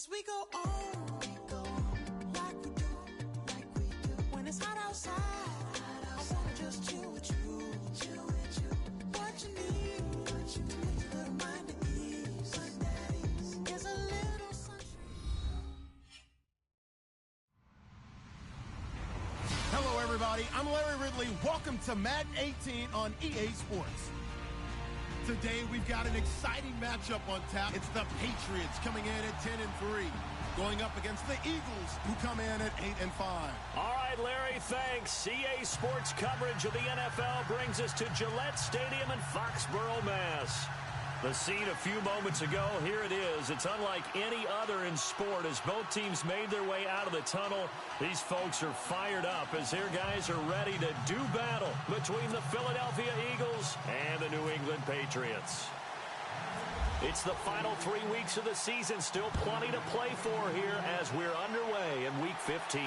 As we go on, like we do. When it's hot outside, I wanna just chill with you. What you need, to make your little mind at ease. There's a little sunshine. Hello, everybody. I'm Larry Ridley. Welcome to Madden 18 on EA Sports. Today, we've got an exciting matchup on tap. It's the Patriots coming in at 10-3, going up against the Eagles, who come in at 8-5. All right, Larry, thanks. EA Sports coverage of the NFL brings us to Gillette Stadium in Foxborough, Mass. The scene a few moments ago, here it is. It's unlike any other in sport as both teams made their way out of the tunnel. These folks are fired up as their guys are ready to do battle between the Philadelphia Eagles and the New England Patriots. It's the final 3 weeks of the season, still plenty to play for here as we're underway in Week 15.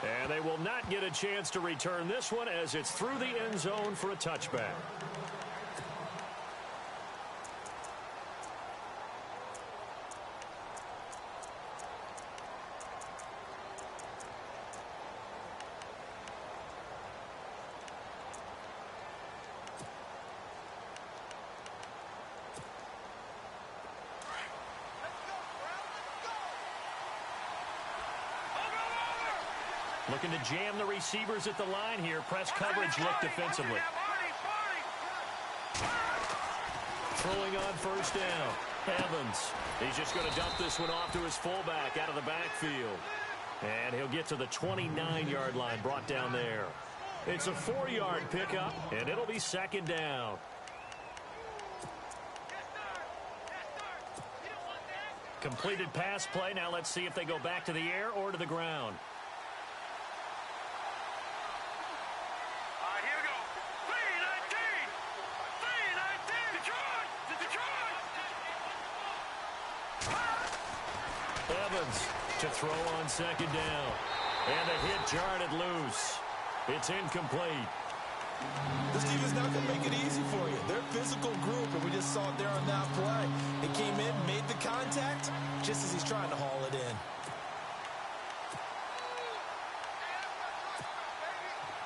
And they will not get a chance to return this one as it's through the end zone for a touchback. Looking to jam the receivers at the line here. Press coverage look defensively. Throwing on first down. Evans. He's just going to dump this one off to his fullback out of the backfield. And he'll get to the 29-yard line, brought down there. It's a 4-yard pickup, and it'll be second down. Completed pass play. Now let's see if they go back to the air or to the ground. Evans to throw on second down. And the hit jarred it loose. It's incomplete. This team is not going to make it easy for you. They're a physical group, and we just saw it there on that play. It came in, made the contact, just as he's trying to haul it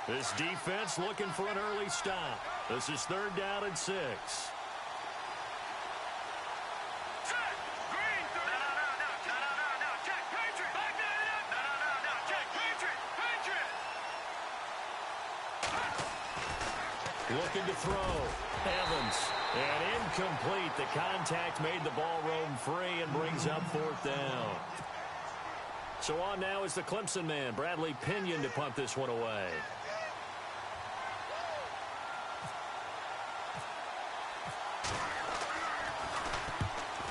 in. This defense looking for an early stop. This is 3rd down and 6. Looking to throw. Evans. And incomplete. The contact made the ball roam free and brings up 4th down. So on now is the Clemson man, Bradley Pinion, to punt this one away.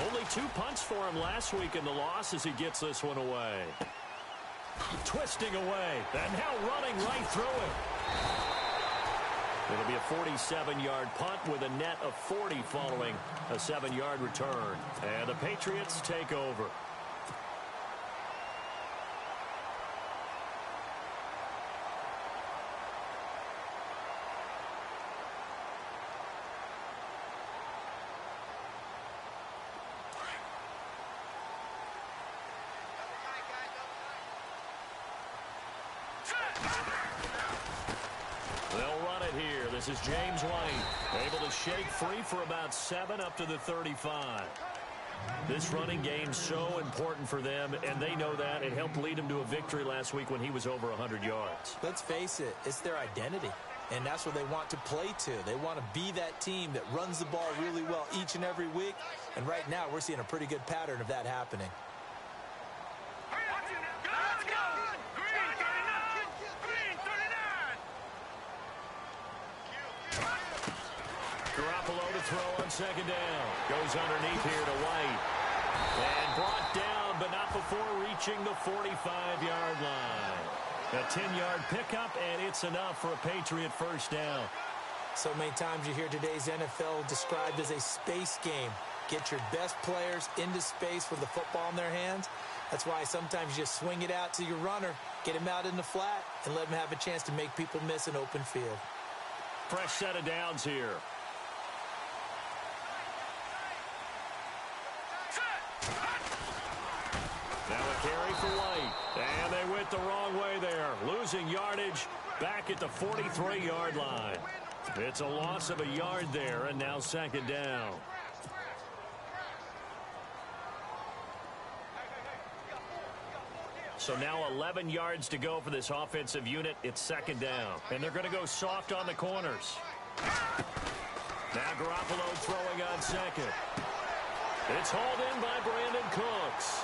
Only 2 punts for him last week in the loss as he gets this one away. Twisting away. And now running right through it. It'll be a 47-yard punt with a net of 40 following a 7-yard return. And the Patriots take over. This is James White, able to shake free for about 7 up to the 35. This running game's so important for them, and they know that. It helped lead them to a victory last week when he was over 100 yards. Let's face it, it's their identity, and that's what they want to play to. They want to be that team that runs the ball really well each and every week, and right now we're seeing a pretty good pattern of that happening. Throw on second down. Goes underneath here to White. And brought down, but not before reaching the 45-yard line. A 10-yard pickup, and it's enough for a Patriot first down. So many times you hear today's NFL described as a space game. Get your best players into space with the football in their hands. That's why sometimes you just swing it out to your runner, get him out in the flat, and let him have a chance to make people miss an open field. Fresh set of downs here. for White. And they went the wrong way there, losing yardage back at the 43-yard line. It's a loss of a yard there, and now second down. So now 11 yards to go for this offensive unit. It's second down. And they're going to go soft on the corners. Now Garoppolo throwing on second. It's hauled in by Brandon Cooks.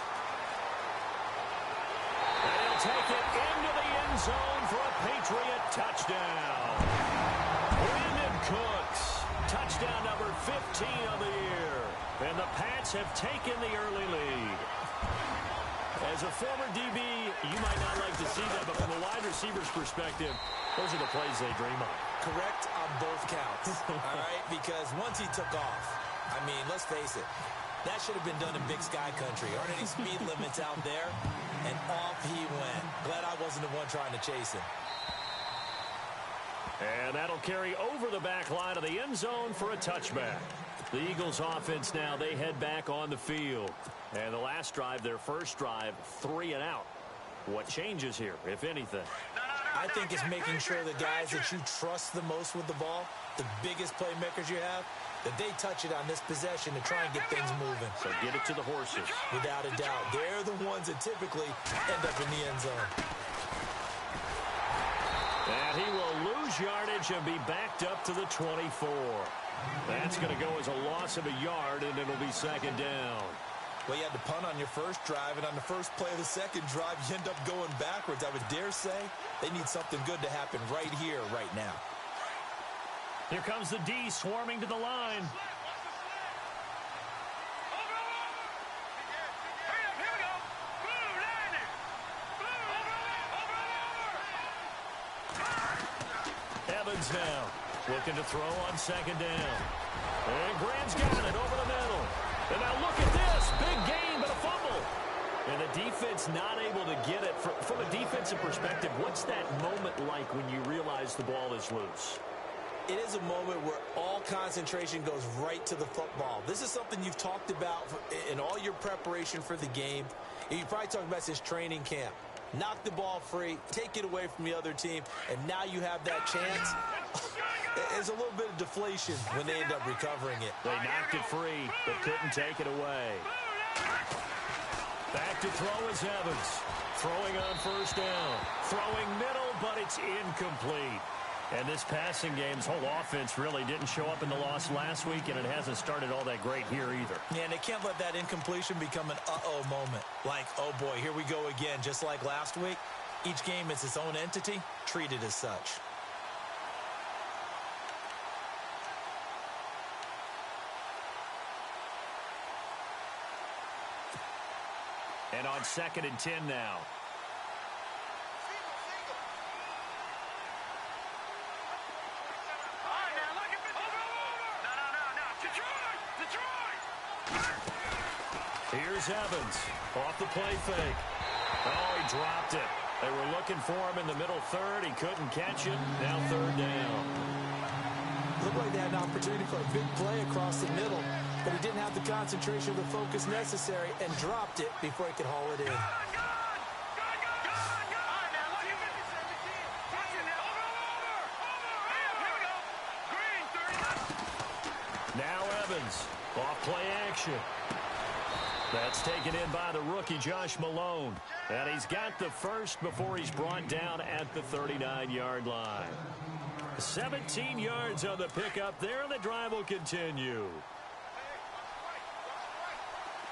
And he'll take it into the end zone for a Patriot touchdown. Brandon Cooks, touchdown number 15 of the year. And the Pats have taken the early lead. As a former DB, you might not like to see that, but from a wide receiver's perspective, those are the plays they dream of. Correct on both counts, all right? Because once he took off, I mean, let's face it, that should have been done in Big Sky Country. Aren't any speed limits out there? And off he went. Glad I wasn't the one trying to chase him. And that'll carry over the back line of the end zone for a touchback. The Eagles offense now, they head back on the field. And the last drive, their first drive, 3 and out. What changes here, if anything? I think it's making sure the guys that you trust the most with the ball, the biggest playmakers you have, that they touch it on this possession to try and get things moving. So get it to the horses. Without a doubt. They're the ones that typically end up in the end zone. And he will lose yardage and be backed up to the 24. That's going to go as a loss of a yard, and it'll be second down. Well, you had to punt on your first drive, and on the first play of the second drive, you end up going backwards. I would dare say they need something good to happen right here, right now. Here comes the D swarming to the line. Evans now looking to throw on second down. And Graham's got it over the middle. And now look at this. Big gain, but a fumble. And the defense not able to get it. From a defensive perspective, what's that moment like when you realize the ball is loose? It is a moment where all concentration goes right to the football. This is something you've talked about in all your preparation for the game. You probably talked about this training camp. Knock the ball free, take it away from the other team, and now you have that chance. There's a little bit of deflation when they end up recovering it. They knocked it free, but couldn't take it away. Back to throw is Evans. Throwing on first down. Throwing middle, but it's incomplete. And this passing game's whole offense really didn't show up in the loss last week, and it hasn't started all that great here either. Yeah, and they can't let that incompletion become an uh-oh moment. Like, oh boy, here we go again. Just like last week, each game is its own entity, treated as such. And on 2nd and 10 now. Here's Evans off the play fake. Oh, he dropped it. They were looking for him in the middle third. He couldn't catch it. Now third down. Looked like they had an opportunity for a big play across the middle, but he didn't have the concentration or the focus necessary and dropped it before he could haul it in. Now Evans off play action. That's taken in by the rookie, Josh Malone. And he's got the first before he's brought down at the 39-yard line. 17 yards on the pickup there, and the drive will continue.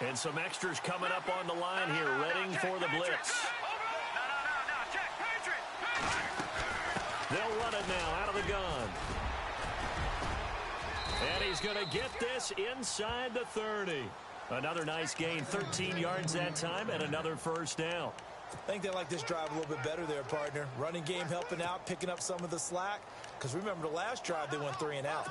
And some extras coming up on the line here, readying for the blitz. They'll run it now out of the gun. And he's going to get this inside the 30. Another nice gain, 13 yards that time, and another first down. I think they like this drive a little bit better there, partner. Running game helping out, picking up some of the slack. Because remember, the last drive, they went 3 and out.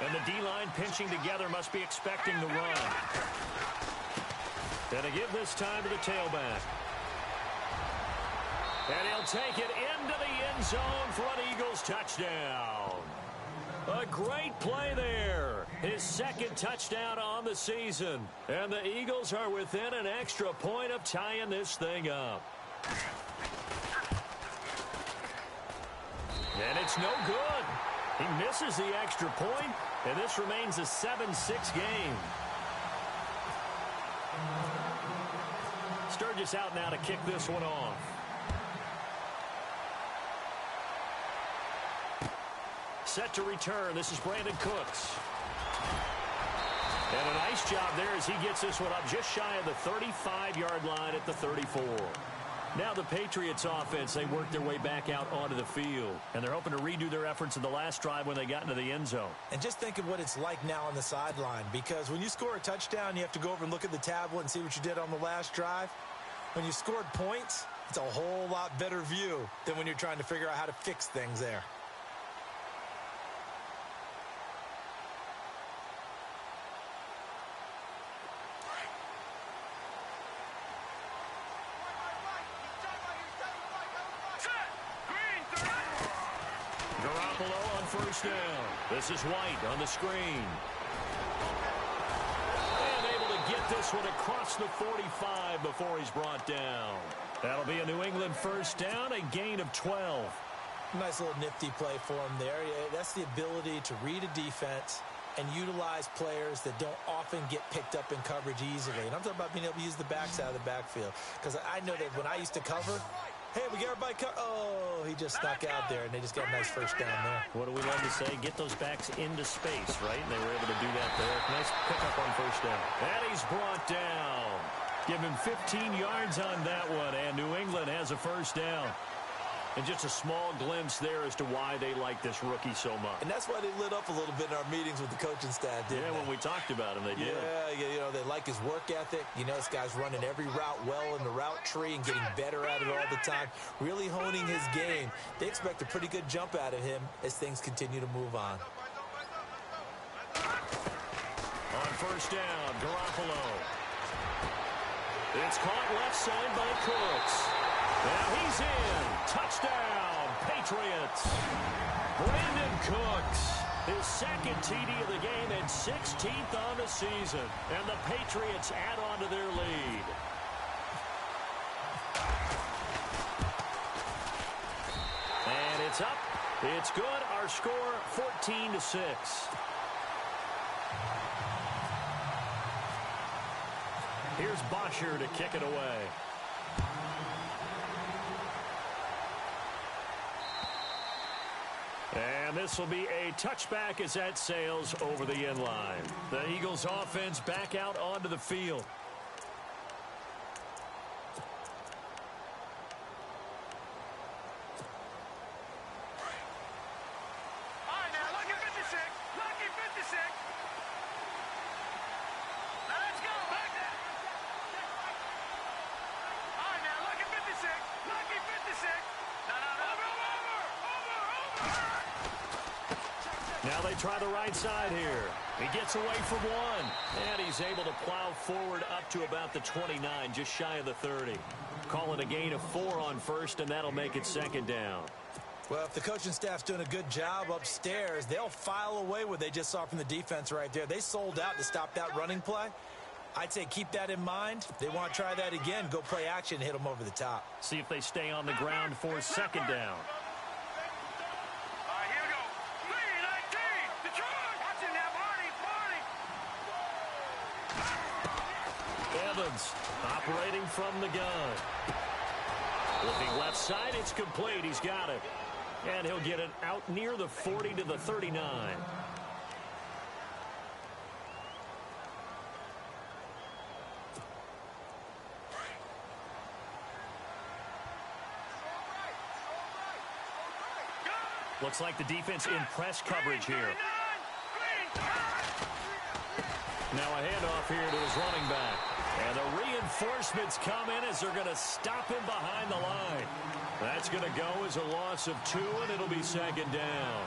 And the D-line pinching together must be expecting the run. And to give this time to the tailback. And he'll take it into the end zone for an Eagles touchdown. A great play there. His second touchdown on the season. And the Eagles are within an extra point of tying this thing up. And it's no good. He misses the extra point, and this remains a 7-6 game. Sturgis out now to kick this one off. Set to return. This is Brandon Cooks. And a nice job there as he gets this one up just shy of the 35-yard line at the 34. Now the Patriots offense, they work their way back out onto the field. And they're hoping to redo their efforts in the last drive when they got into the end zone. And just think of what it's like now on the sideline. Because when you score a touchdown, you have to go over and look at the tablet and see what you did on the last drive. When you scored points, it's a whole lot better view than when you're trying to figure out how to fix things there. Garoppolo on first down. This is White on the screen. And able to get this one across the 45 before he's brought down. That'll be a New England first down, a gain of 12. Nice little nifty play for him there. That's the ability to read a defense and utilize players that don't often get picked up in coverage easily. And I'm talking about being able to use the backs out of the backfield. Because I know that when I used to cover, hey, we got everybody oh, he just snuck out there, and they just got a nice first down there. What do we love to say? Get those backs into space, right? And they were able to do that there. Nice pickup on first down. And he's brought down. Give him 15 yards on that one, and New England has a first down. And just a small glimpse there as to why they like this rookie so much. And that's why they lit up a little bit in our meetings with the coaching staff, didn't they? Yeah, when we talked about him, they did. Yeah, you know, they like his work ethic. You know, this guy's running every route well in the route tree and getting better at it all the time, really honing his game. They expect a pretty good jump out of him as things continue to move on. On first down, Garoppolo. It's caught left side by Cooks. Now he's in. Touchdown, Patriots. Brandon Cooks, his second TD of the game and 16th on the season. And the Patriots add on to their lead. And it's up. It's good. Our score, 14-6. Here's Bosher to kick it away. And this will be a touchback as that sails over the end line. The Eagles offense back out onto the field. All right, now, lucky 56. Lucky 56. Now, let's go. Back there. All right, now, lucky 56. Lucky 56. No. Over. Now they try the right side here. He gets away from one. And he's able to plow forward up to about the 29, just shy of the 30. Call it a gain of 4 on first, and that'll make it second down. Well, if the coaching staff's doing a good job upstairs, they'll file away what they just saw from the defense right there. They sold out to stop that running play. I'd say keep that in mind. They want to try that again. Go play action, hit them over the top. See if they stay on the ground for second down. All right, here we go. 3-19. Detroit. Watch it now, Barney. Evans operating from the gun. Looking left side, it's complete. He's got it. And he'll get it out near the 40 to the 39. Looks like the defense in press coverage here. Now a handoff here to his running back. And the reinforcements come in as they're going to stop him behind the line. That's going to go as a loss of 2, and it'll be second down.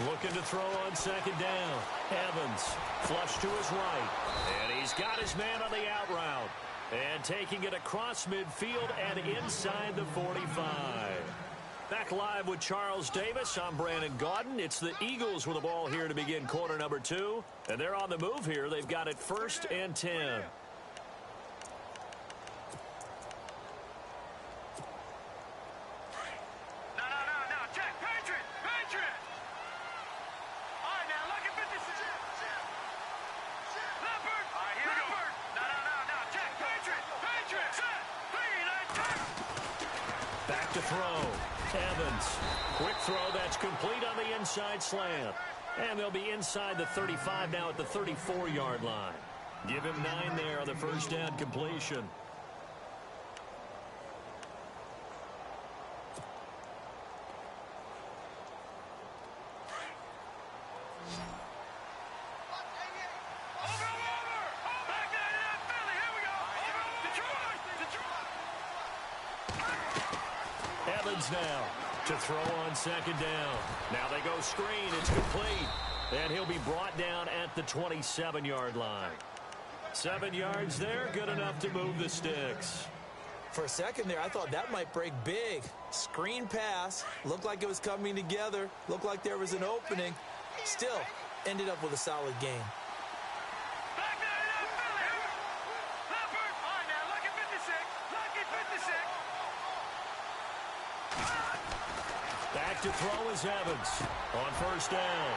Looking to throw on second down. Evans, flush to his right. And he's got his man on the out route. And taking it across midfield and inside the 45. Back live with Charles Davis. I'm Brandon Gaudin. It's the Eagles with the ball here to begin quarter number 2. And they're on the move here. They've got it 1st and 10. Back to throw. Evans. Quick throw that's complete on the inside slant. And they'll be inside the 35 now at the 34-yard line. Give him 9 there on the first down completion. Evans now to throw on second down. Now they go screen. It's complete. And he'll be brought down at the 27-yard line. 7 yards there, good enough to move the sticks. For a second there, I thought that might break big. Screen pass. Looked like it was coming together. Looked like there was an opening. Still, ended up with a solid game. Back to throw is Evans on first down.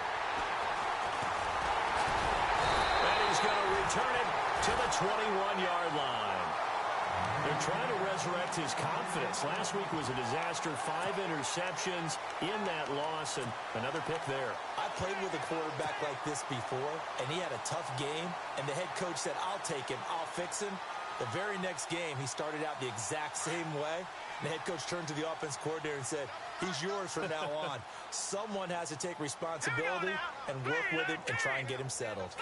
And he's going to return it to the 21-yard line. They're trying to resurrect his confidence. Last week was a disaster. 5 interceptions in that loss, and another pick there. I played with a quarterback like this before, and he had a tough game, and the head coach said, I'll take him, I'll fix him. The very next game, he started out the exact same way. And the head coach turned to the offense coordinator and said, he's yours from now on. Someone has to take responsibility and work with him and try and get him settled.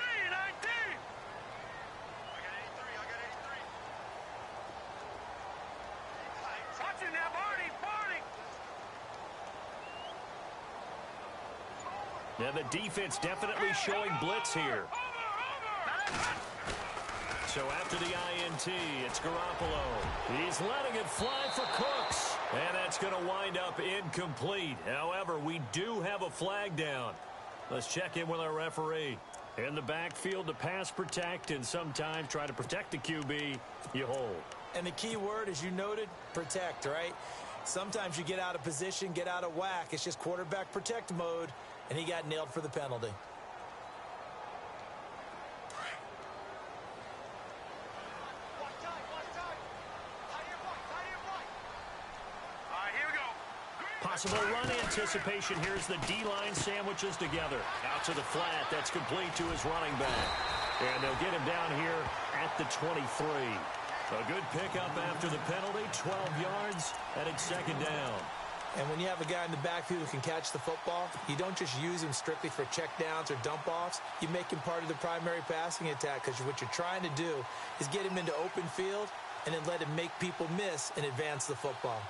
Yeah, the defense definitely showing blitz here. So after the INT, it's Garoppolo. He's letting it fly for Cooks. And that's going to wind up incomplete. However, we do have a flag down. Let's check in with our referee. In the backfield to pass protect, and sometimes try to protect the QB, you hold. And the key word, as you noted, protect, right? Sometimes you get out of position, get out of whack. It's just quarterback protect mode, and he got nailed for the penalty. Possible run anticipation. Here's the D-line sandwiches together. Out to the flat. That's complete to his running back. And they'll get him down here at the 23. A good pickup after the penalty. 12 yards, and it's second down. And when you have a guy in the backfield who can catch the football, you don't just use him strictly for checkdowns or dump-offs. You make him part of the primary passing attack, because what you're trying to do is get him into open field and then let him make people miss and advance the football.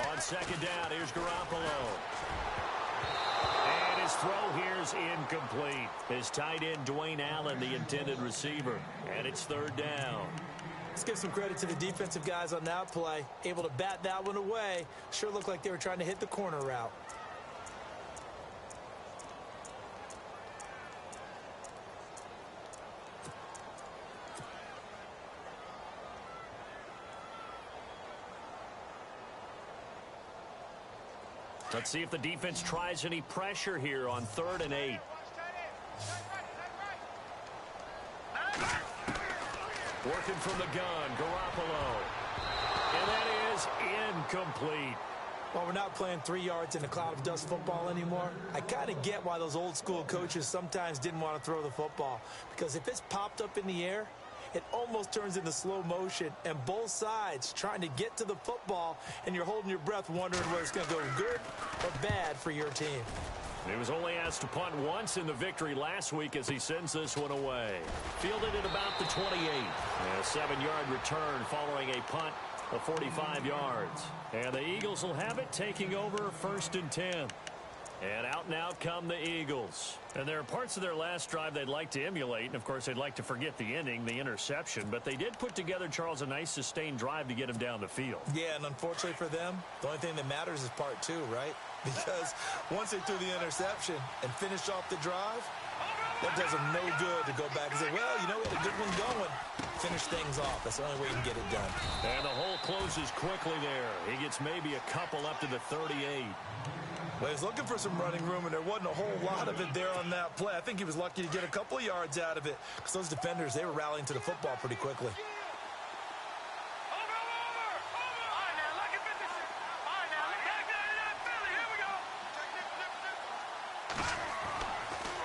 On second down, here's Garoppolo. And his throw here's incomplete. His tight end, Dwayne Allen, the intended receiver. And it's third down. Let's give some credit to the defensive guys on that play. Able to bat that one away. Sure looked like they were trying to hit the corner route. Let's see if the defense tries any pressure here on 3rd and 8. Working from the gun, Garoppolo. And that is incomplete. Well, we're not playing 3 yards in a cloud of dust football anymore. I kind of get why those old school coaches sometimes didn't want to throw the football. Because if it's popped up in the air, it almost turns into slow motion, and both sides trying to get to the football, and you're holding your breath wondering whether it's going to go good or bad for your team. He was only asked to punt once in the victory last week as he sends this one away. Fielded at about the 28. A 7-yard return following a punt of 45 yards. And the Eagles will have it, taking over 1st and 10. And out come the Eagles. And there are parts of their last drive they'd like to emulate. And, of course, they'd like to forget the ending, the interception. But they did put together, Charles, a nice sustained drive to get him down the field. Yeah, and unfortunately for them, the only thing that matters is part 2, right? Because once they threw the interception and finished off the drive, that does them no good to go back and say, well, you know, we had a good one going. Finish things off. That's the only way you can get it done. And the hole closes quickly there. He gets maybe a couple up to the 38. Well, he was looking for some running room, and there wasn't a whole lot of it there on that play. I think he was lucky to get a couple of yards out of it because those defenders, they were rallying to the football pretty quickly.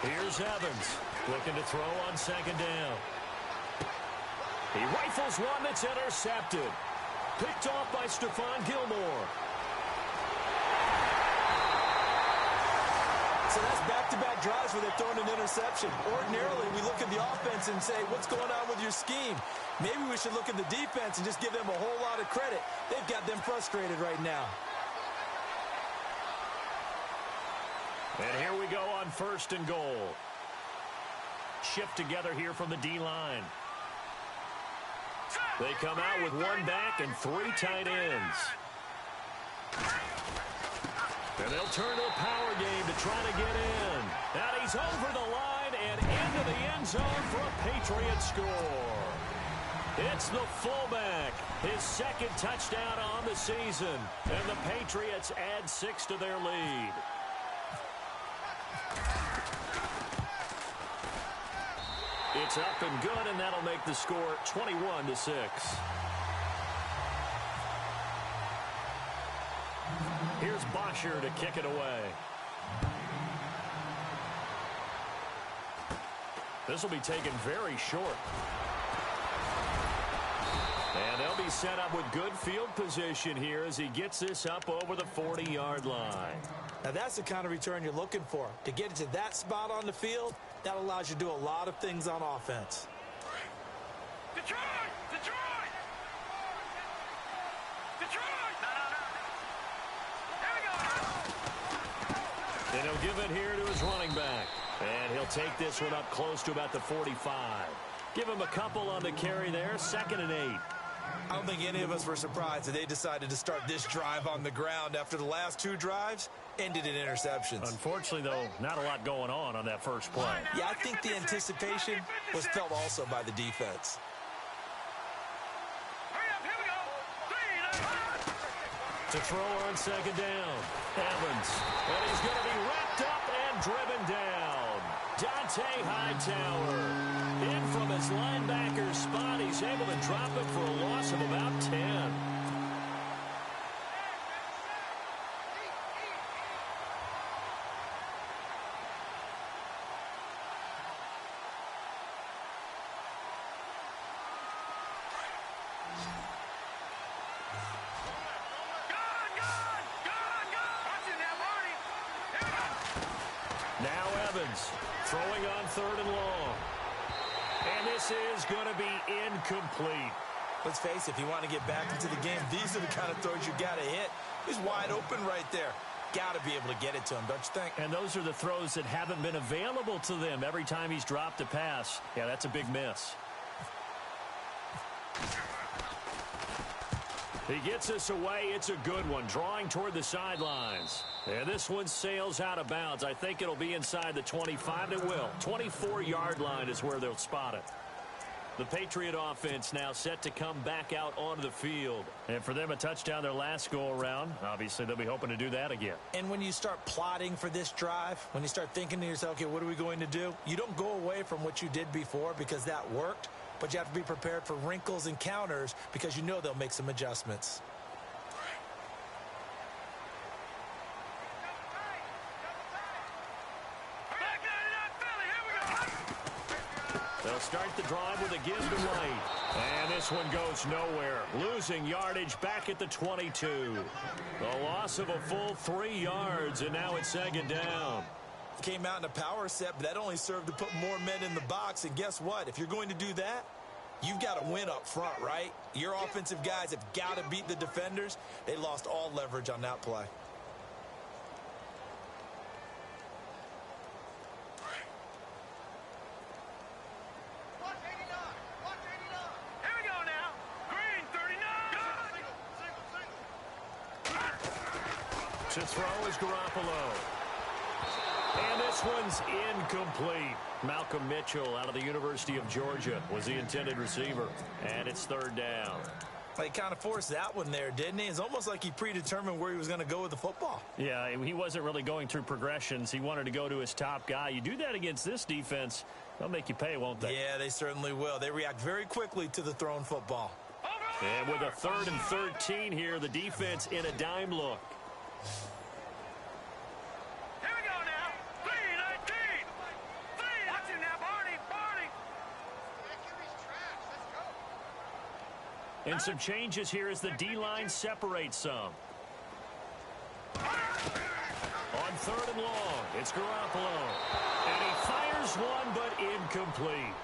Here's Evans looking to throw on 2nd down. He rifles one that's intercepted. Picked off by Stephon Gilmore. So that's back-to-back drives where they're throwing an interception. Ordinarily, we look at the offense and say, what's going on with your scheme? Maybe we should look at the defense and just give them a whole lot of credit. They've got them frustrated right now. And here we go on 1st and goal. Shift together here from the D-line. They come out with 1 back and 3 tight ends. And they'll turn to a power game to try to get in. And he's over the line and into the end zone for a Patriot score. It's the fullback, his 2nd touchdown on the season. And the Patriots add 6 to their lead. It's up and good, and that'll make the score 21-6. Here's Bosher to kick it away. This will be taken very short. And they'll be set up with good field position here as he gets this up over the 40-yard line. Now, that's the kind of return you're looking for. To get it to that spot on the field, that allows you to do a lot of things on offense. Detroit! Detroit! Detroit! And he'll give it here to his running back. And he'll take this one up close to about the 45. Give him a couple on the carry there. 2nd and 8. I don't think any of us were surprised that they decided to start this drive on the ground after the last 2 drives ended in interceptions. Unfortunately, though, not a lot going on that first play. Yeah, I think the anticipation was felt also by the defense. To throw on 2nd down. Evans. And he's going to be wrapped up and driven down. Dante Hightower. In from his linebacker spot. He's able to drop it for a loss of about 10. Now Evans throwing on 3rd and long. And this is going to be incomplete. Let's face it, if you want to get back into the game, these are the kind of throws you got to hit. He's wide open right there. Got to be able to get it to him, don't you think? And those are the throws that haven't been available to them every time he's dropped a pass. Yeah, that's a big miss. He gets us away. It's a good one, drawing toward the sidelines. And this one sails out of bounds. I think it'll be inside the 25. It will. 24-yard line is where they'll spot it. The Patriot offense now set to come back out onto the field. And for them, a touchdown their last go-around. Obviously, they'll be hoping to do that again. And when you start plotting for this drive, when you start thinking to yourself, okay, what are we going to do? You don't go away from what you did before because that worked. But you have to be prepared for wrinkles and counters because you know they'll make some adjustments. They'll start the drive with a give to White. And this one goes nowhere. Losing yardage back at the 22. The loss of a full 3 yards, and now it's 2nd down. Came out in a power set, but that only served to put more men in the box. And guess what? If you're going to do that, you've got to win up front, right? Your offensive guys have got to beat the defenders. They lost all leverage on that play. To throw is Garoppolo. And this one's incomplete. Malcolm Mitchell out of the University of Georgia was the intended receiver. And it's third down. He kind of forced that one there, didn't he? It's almost like he predetermined where he was going to go with the football. Yeah, he wasn't really going through progressions. He wanted to go to his top guy. You do that against this defense, they'll make you pay, won't they? Yeah, they certainly will. They react very quickly to the thrown football. And with a 3rd and 13 here, the defense in a dime look. Here we go now. 3-19. Watch him now, Barney. And some changes here as the D-line separates some. On 3rd and long, it's Garoppolo. And he fires one, but incomplete.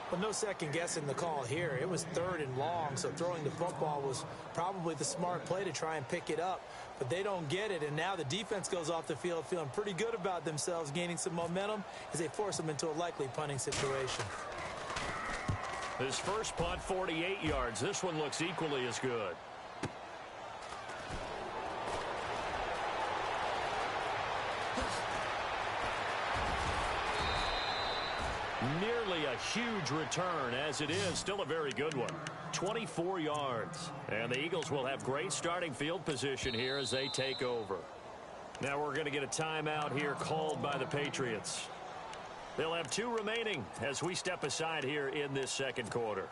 But no second guessing the call here. It was 3rd and long, so throwing the football was probably the smart play to try and pick it up. But they don't get it, and now the defense goes off the field feeling pretty good about themselves, gaining some momentum as they force them into a likely punting situation. His first punt, 48 yards. This one looks equally as good. Nearly a huge return, as it is still a very good one. 24 yards. And the Eagles will have great starting field position here as they take over. Now we're going to get a timeout here called by the Patriots. They'll have 2 remaining as we step aside here in this second quarter.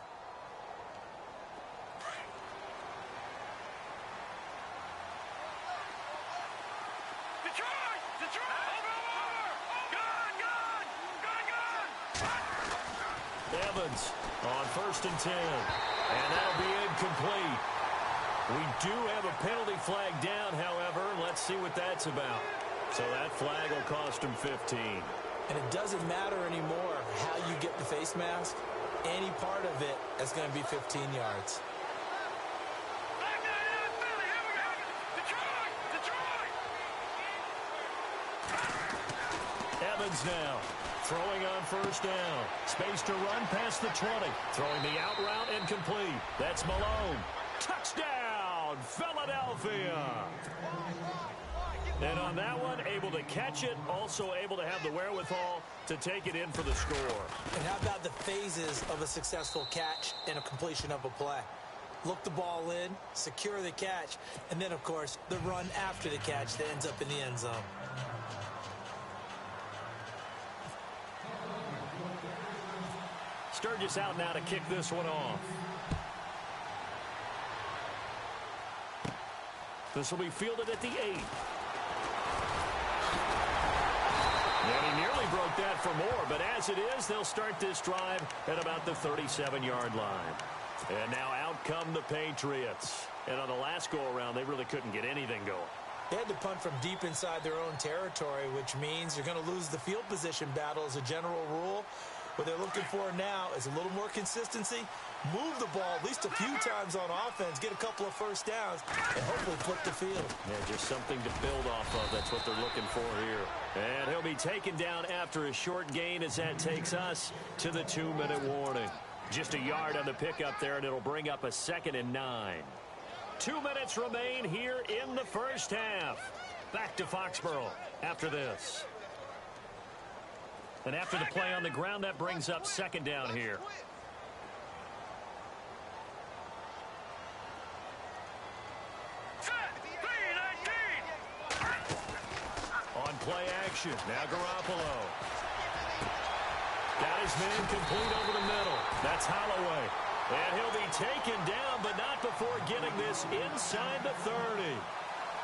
Evans on 1st and 10. And that'll be incomplete. We do have a penalty flag down, however. Let's see what that's about. So that flag will cost him 15. And it doesn't matter anymore how you get the face mask. Any part of it is going to be 15 yards. Evans now throwing on 1st down. Space to run past the 20. Throwing the out route incomplete. That's Malone. Touchdown, Philadelphia. And on that one, able to catch it, also able to have the wherewithal to take it in for the score. And how about the phases of a successful catch and a completion of a play? Look the ball in, secure the catch, and then, of course, the run after the catch that ends up in the end zone. Sturgis out now to kick this one off. This will be fielded at the 8. And he nearly broke that for more, but as it is, they'll start this drive at about the 37-yard line. And now out come the Patriots. And on the last go-around, they really couldn't get anything going. They had to punt from deep inside their own territory, which means you're going to lose the field position battle as a general rule. What they're looking for now is a little more consistency, move the ball at least a few times on offense, get a couple of first downs, and hopefully flip the field. Yeah, just something to build off of. That's what they're looking for here. And he'll be taken down after a short gain as that takes us to the 2-minute warning. Just a yard on the pickup there, and it'll bring up a 2nd and 9. 2 minutes remain here in the first half. Back to Foxborough after this. And after the play on the ground, that brings up 2nd down here. On play action, now Garoppolo. Got his man complete over the middle. That's Holloway. And he'll be taken down, but not before getting this inside the 30.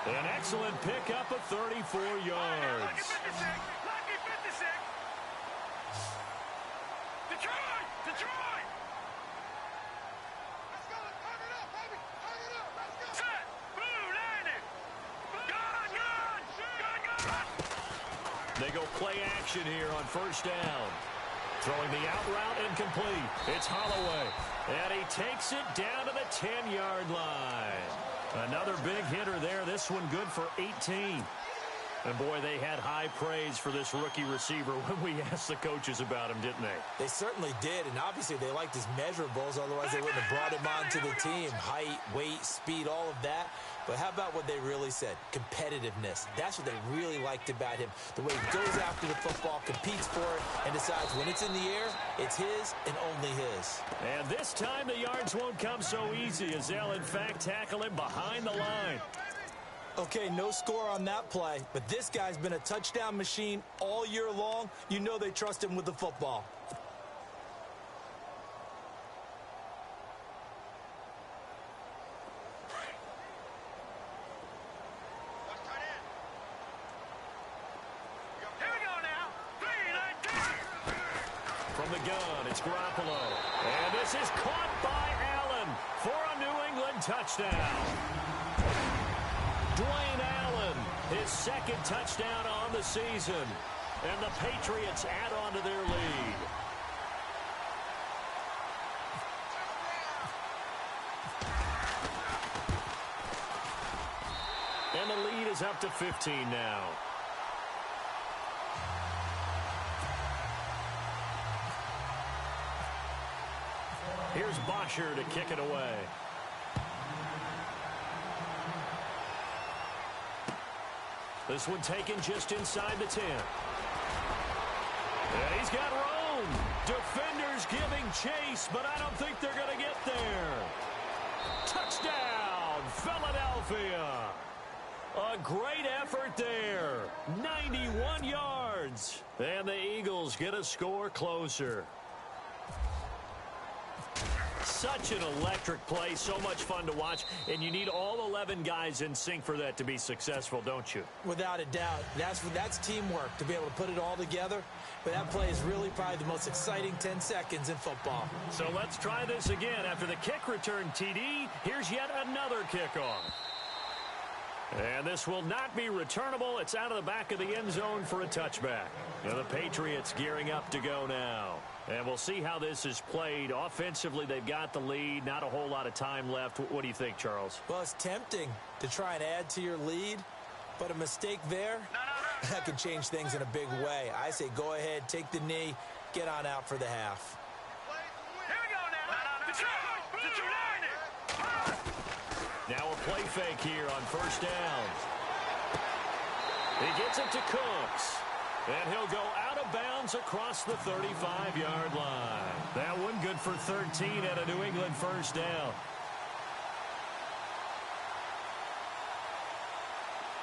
An excellent pickup of 34 yards. Detroit! Let's go, turn it up, baby! Turn it up, let's go! Set! Blue, landing! Gun! They go play action here on first down. Throwing the out route incomplete. It's Holloway. And he takes it down to the 10-yard line. Another big hitter there. This one good for 18. And, boy, they had high praise for this rookie receiver when we asked the coaches about him, didn't they? They certainly did, and obviously they liked his measurables. Otherwise, they wouldn't have brought him onto the team. Height, weight, speed, all of that. But how about what they really said? Competitiveness. That's what they really liked about him. The way he goes after the football, competes for it, and decides when it's in the air, it's his and only his. And this time the yards won't come so easy as they'll, in fact, tackle him behind the line. Okay, no score on that play, but this guy's been a touchdown machine all year long. You know they trust him with the football. Here we go now. 3-19. From the gun, it's Garoppolo. And this is caught by Allen for a New England touchdown. Dwayne Allen, his second touchdown on the season. And the Patriots add on to their lead. And the lead is up to 15 now. Here's Bosher to kick it away. This one taken just inside the 10. And he's got room. Defenders giving chase, but I don't think they're going to get there. Touchdown, Philadelphia. A great effort there. 91 yards. And the Eagles get a score closer. Such an electric play, so much fun to watch, and you need all 11 guys in sync for that to be successful, don't you? Without a doubt. That's teamwork, to be able to put it all together. But that play is really probably the most exciting 10 seconds in football. So let's try this again. After the kick return TD, here's yet another kickoff. And this will not be returnable. It's out of the back of the end zone for a touchback. And the Patriots gearing up to go now. And we'll see how this is played. Offensively, they've got the lead. Not a whole lot of time left. What do you think, Charles? Well, it's tempting to try and add to your lead, but a mistake there, that could change things in a big way. I say go ahead, take the knee, get on out for the half. Here we go now. Now a play fake here on first down. He gets it to Cooks. And he'll go out of bounds across the 35-yard line. That one good for 13 at a New England first down.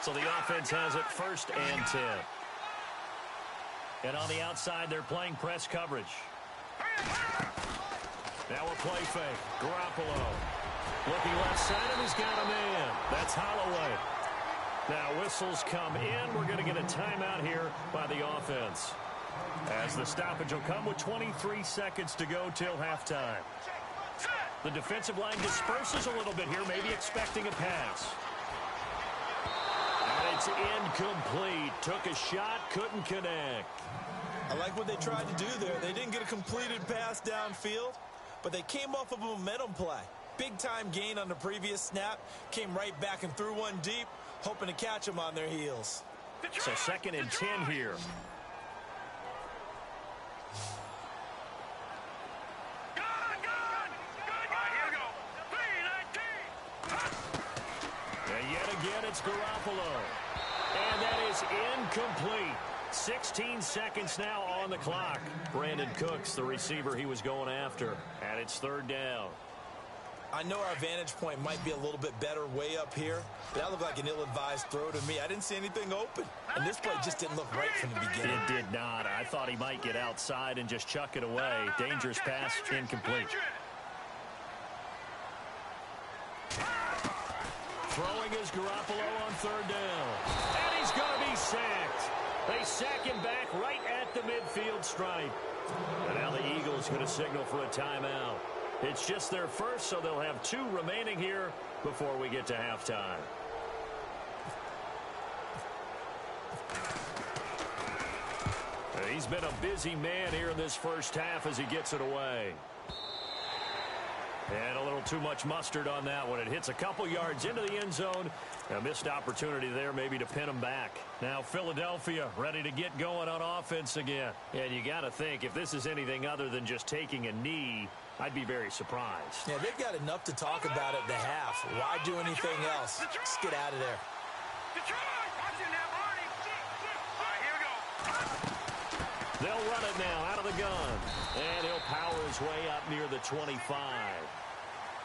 So the offense has it first and 10. And on the outside, they're playing press coverage. Now a play fake. Garoppolo. Looking left side, and he's got a man. That's Holloway. Now whistles come in. We're going to get a timeout here by the offense. As the stoppage will come with 23 seconds to go till halftime. The defensive line disperses a little bit here, maybe expecting a pass. And it's incomplete. Took a shot, couldn't connect. I like what they tried to do there. They didn't get a completed pass downfield, but they came off of a momentum play. Big-time gain on the previous snap. Came right back and threw one deep, hoping to catch them on their heels. So second and 10 here. And yet again, it's Garoppolo. And that is incomplete. 16 seconds now on the clock. Brandon Cooks, the receiver he was going after. And it's third down. I know our vantage point might be a little bit better way up here, but that looked like an ill-advised throw to me. I didn't see anything open, and this play just didn't look right from the beginning. It did not. I thought he might get outside and just chuck it away. Dangerous pass, incomplete. Throwing is Garoppolo on third down. And he's going to be sacked. They sack him back right at the midfield stripe. And now the Eagles going to signal for a timeout. It's just their first, so they'll have 2 remaining here before we get to halftime. He's been a busy man here in this first half as he gets it away. And a little too much mustard on that one. It hits a couple yards into the end zone. A missed opportunity there maybe to pin him back. Now Philadelphia ready to get going on offense again. And you got to think, if this is anything other than just taking a knee, I'd be very surprised. Yeah, they've got enough to talk about at the half. Why do anything else? Just get out of there. They'll run it now out of the gun. And he'll power his way up near the 25.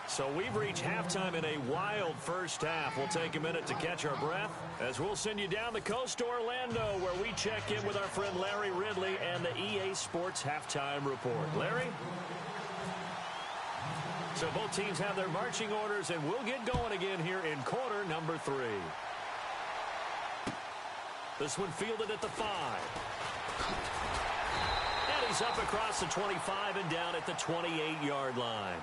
So we've reached halftime in a wild first half. We'll take a minute to catch our breath as we'll send you down the coast to Orlando, where we check in with our friend Larry Ridley and the EA Sports Halftime Report. Larry? So both teams have their marching orders, and we'll get going again here in quarter number 3. This one fielded at the 5. And he's up across the 25 and down at the 28-yard line.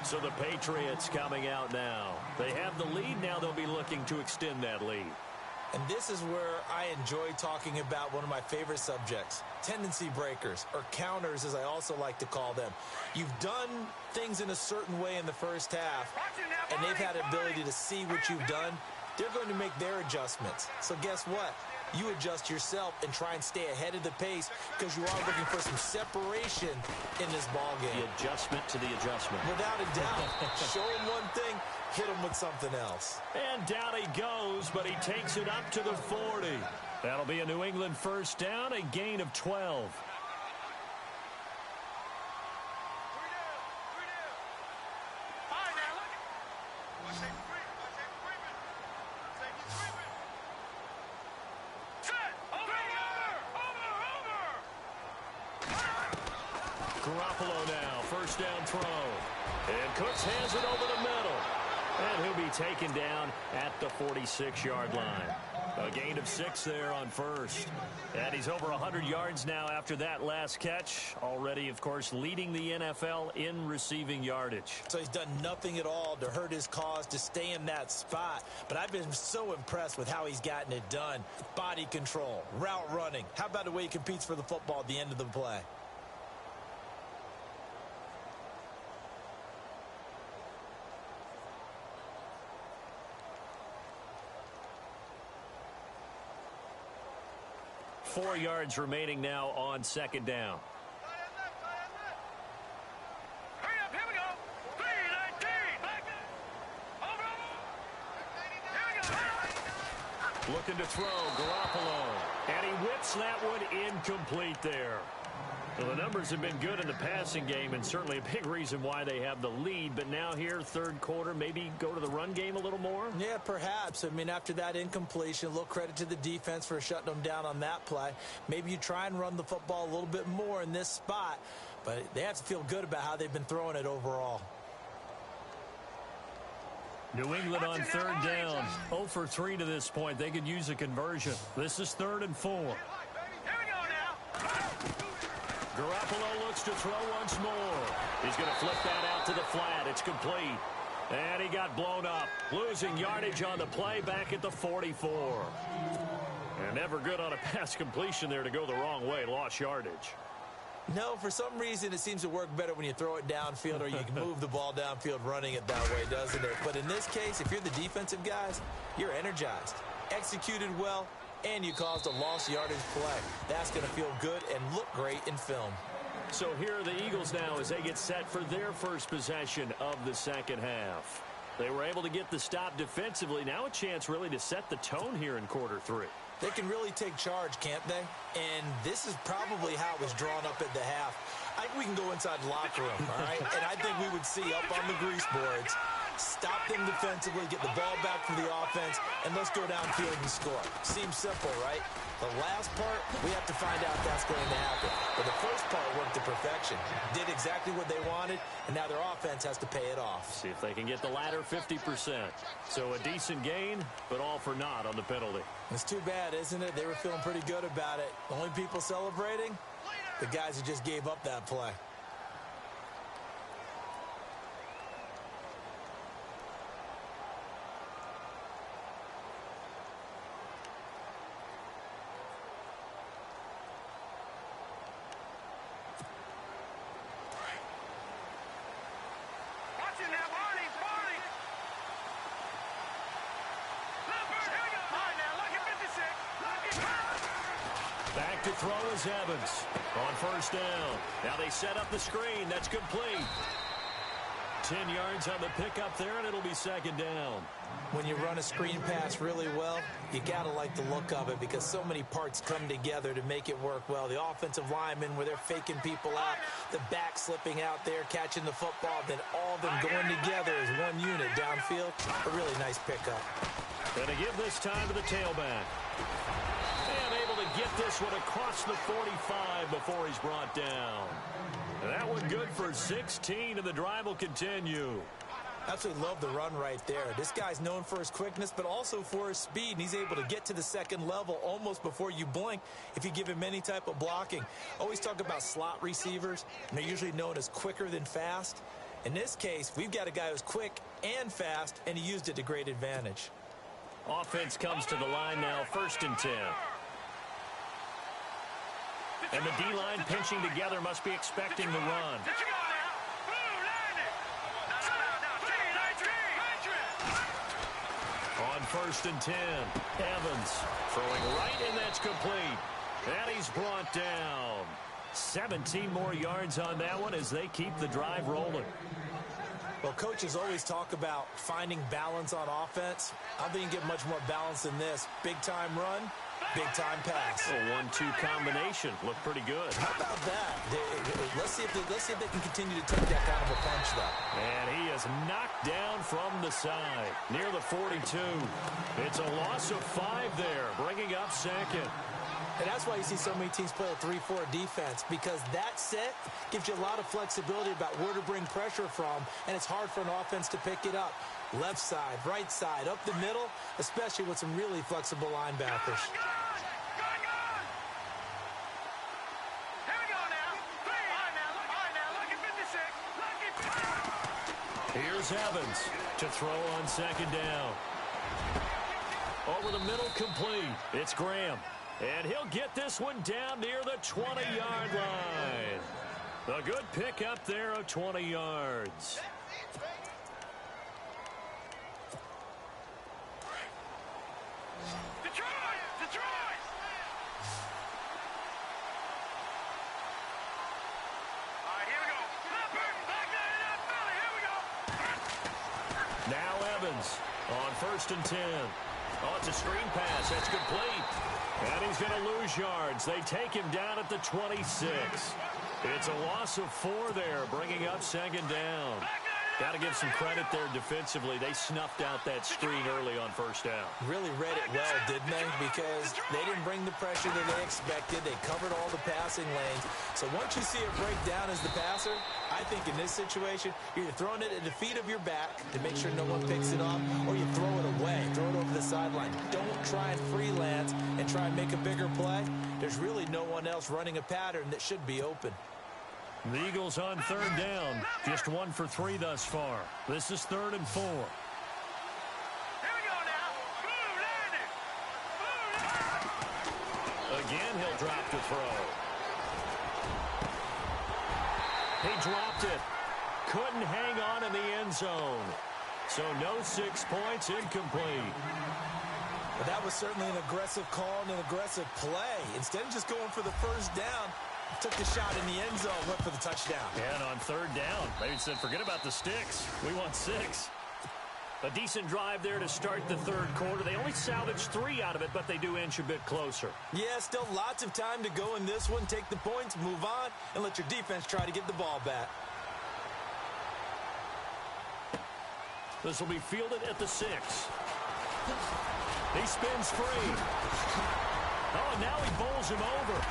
So the Patriots coming out now. They have the lead. Now they'll be looking to extend that lead. And this is where I enjoy talking about one of my favorite subjects, tendency breakers, or counters as I also like to call them. You've done things in a certain way in the first half, and they've had the ability to see what you've done. They're going to make their adjustments. So guess what? You adjust yourself and try and stay ahead of the pace because you are looking for some separation in this ball game. The adjustment to the adjustment. Without a doubt. Show him one thing, hit him with something else. And down he goes, but he takes it up to the 40. That'll be a New England first down, a gain of 12. Garoppolo now, first down throw. And Cooks hands it over the middle. And he'll be taken down at the 46-yard line. A gain of 6 there on first. And he's over 100 yards now after that last catch. Already, of course, leading the NFL in receiving yardage. So he's done nothing at all to hurt his cause, to stay in that spot. But I've been so impressed with how he's gotten it done. Body control, route running. How about the way he competes for the football at the end of the play? Four yards remaining now on second down. Hurry up, here we go. 319. Over. Looking to throw, Garoppolo. And he whips that one incomplete there. Well, the numbers have been good in the passing game, and certainly a big reason why they have the lead. But now here, third quarter, maybe go to the run game a little more? Yeah, perhaps. I mean, after that incompletion, a little credit to the defense for shutting them down on that play. Maybe you try and run the football a little bit more in this spot, but they have to feel good about how they've been throwing it overall. New England on third down. 0 for 3 to this point. They could use a conversion. This is 3rd and 4. Here we go now. Garoppolo looks to throw once more. He's going to flip that out to the flat. It's complete. And he got blown up. Losing yardage on the play back at the 44. And never good on a pass completion there to go the wrong way. Lost yardage. No, for some reason it seems to work better when you throw it downfield or you can move the ball downfield running it that way, doesn't it? But in this case, if you're the defensive guys, you're energized, executed well, and you caused a lost yardage play. That's going to feel good and look great in film. So here are the Eagles now as they get set for their first possession of the second half. They were able to get the stop defensively. Now a chance really to set the tone here in quarter 3. They can really take charge, can't they? And this is probably how it was drawn up at the half. I think we can go inside the locker room, all right? And I think we would see up on the grease boards, stop them defensively, get the ball back for the offense, and let's go downfield and score. Seems simple, right? The last part, we have to find out if that's going to happen. But the first part worked to perfection. Did exactly what they wanted, and now their offense has to pay it off. See if they can get the latter 50%. So a decent gain, but all for naught on the penalty. It's too bad, isn't it? They were feeling pretty good about it. The only people celebrating? The guys who just gave up that play. Back to throw is Evans on first down. Now they set up the screen. That's complete. 10 yards on the pickup there, and it'll be second down. When you run a screen pass really well, you got to like the look of it because so many parts come together to make it work well. The offensive linemen where they're faking people out, the back slipping out there, catching the football, then all of them going together as one unit downfield. A really nice pickup. And to give this time to the tailback. And able to get this one across the 45 before he's brought down. And that one good for 16, and the drive will continue. Absolutely love the run right there. This guy's known for his quickness, but also for his speed, and he's able to get to the second level almost before you blink if you give him any type of blocking. Always talk about slot receivers, and they're usually known as quicker than fast. In this case, we've got a guy who's quick and fast, and he used it to great advantage. Offense comes to the line now, 1st and 10. And the D-line pinching together must be expecting the run. On 1st and 10, Evans throwing right, and that's complete. And he's brought down. 17 more yards on that one as they keep the drive rolling. Well, coaches always talk about finding balance on offense. I don't think you can get much more balance than this. Big-time run, big-time pass. A 1-2 combination. Looked pretty good. How about that? Let's see if they can continue to take that kind of a punch, though. And he is knocked down from the side, near the 42. It's a loss of 5 there, bringing up second. And that's why you see so many teams play a 3-4 defense, because that set gives you a lot of flexibility about where to bring pressure from, and it's hard for an offense to pick it up. Left side, right side, up the middle, especially with some really flexible linebackers. Here's Evans to throw on second down. Over the middle, complete. It's Graham. And he'll get this one down near the 20-yard line. A good pickup there of 20 yards. Detroit! All right, here we go. Now Evans on 1st and 10. Oh, it's a screen pass. That's complete. And he's going to lose yards. They take him down at the 26. It's a loss of 4 there, bringing up second down. Got to give some credit there defensively. They snuffed out that screen early on first down. Really read it well, didn't they? Because they didn't bring the pressure that they expected. They covered all the passing lanes. So once you see it break down as the passer, I think in this situation, you're either throwing it at the feet of your back to make sure no one picks it up, or you throw it away, throw it over the sideline. Don't try and freelance and try and make a bigger play. There's really no one else running a pattern that should be open. The Eagles on 3rd down. Just 1 for 3 thus far. This is 3rd and 4. Here we go now. Again, he'll drop to throw. He dropped it. Couldn't hang on in the end zone. So no 6 points, incomplete. But that was certainly an aggressive call and an aggressive play. Instead of just going for the first down, took the shot in the end zone, went for the touchdown. And on 3rd down, they said, forget about the sticks. We want 6. A decent drive there to start the 3rd quarter. They only salvaged 3 out of it, but they do inch a bit closer. Yeah, still lots of time to go in this one. Take the points, move on, and let your defense try to get the ball back. This will be fielded at the 6. He spins free. Oh, and now he bowls him over.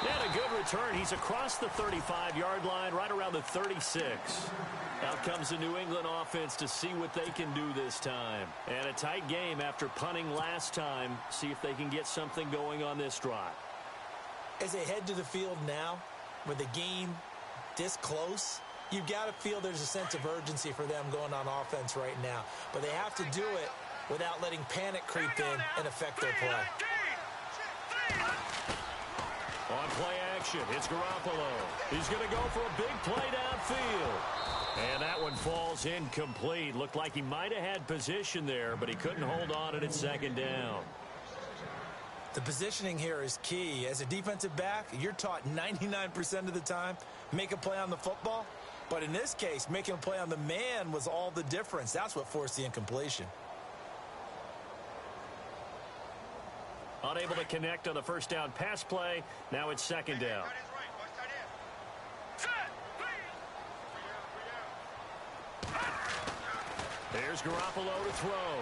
And a good return. He's across the 35-yard line, right around the 36. Out comes the New England offense to see what they can do this time. And a tight game after punting last time. See if they can get something going on this drive. As they head to the field now, with the game this close, you've got to feel there's a sense of urgency for them going on offense right now. But they have to do it without letting panic creep in and affect their play. On play action, it's Garoppolo. He's going to go for a big play downfield. And that one falls incomplete. Looked like he might have had position there, but he couldn't hold on at 2nd down. The positioning here is key. As a defensive back, you're taught 99% of the time, make a play on the football. But in this case, making a play on the man was all the difference. That's what forced the incompletion. Unable to connect on the first down pass play. Now it's second down. Here's Garoppolo to throw.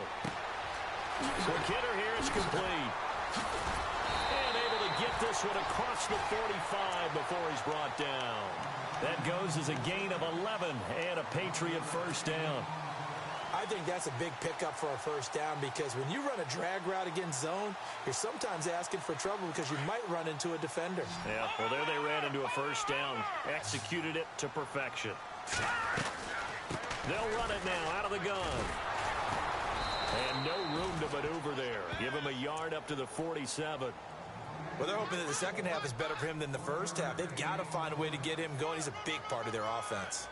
Quick hitter here. It's complete. And able to get this one across the 45 before he's brought down. That goes as a gain of 11 and a Patriot first down. I think that's a big pickup for a first down because when you run a drag route against zone, you're sometimes asking for trouble because you might run into a defender. Yeah, well, there they ran into a first down. Executed it to perfection. They'll run it now out of the gun. And no room to maneuver there. Give him a yard up to the 47. Well, they're hoping that the second half is better for him than the first half. They've got to find a way to get him going. He's a big part of their offense.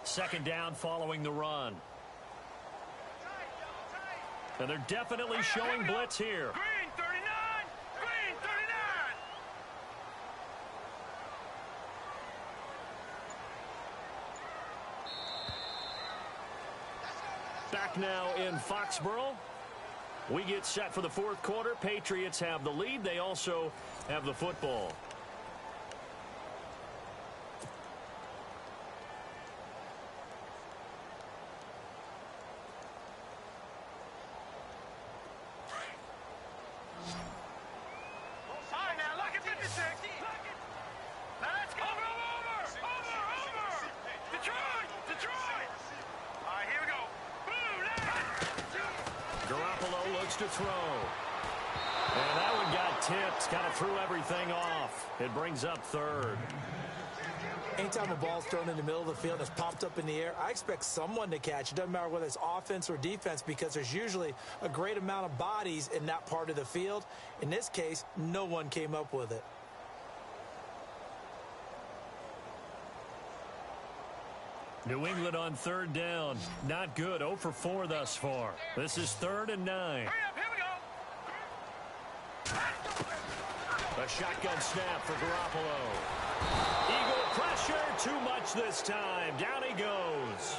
Second down following the run. And they're definitely showing blitz here. Green 39! Green 39! Back now in Foxborough. We get set for the fourth quarter. Patriots have the lead. They also have the football. To throw. And that one got tipped. Kind of threw everything off. It brings up third. Anytime a ball's thrown in the middle of the field that's popped up in the air, I expect someone to catch. It doesn't matter whether it's offense or defense because there's usually a great amount of bodies in that part of the field. In this case, no one came up with it. New England on third down. Not good. 0 for 4 thus far. This is 3rd and 9. Hurry up, here we go. A shotgun snap for Garoppolo. Eagle pressure. Too much this time. Down he goes.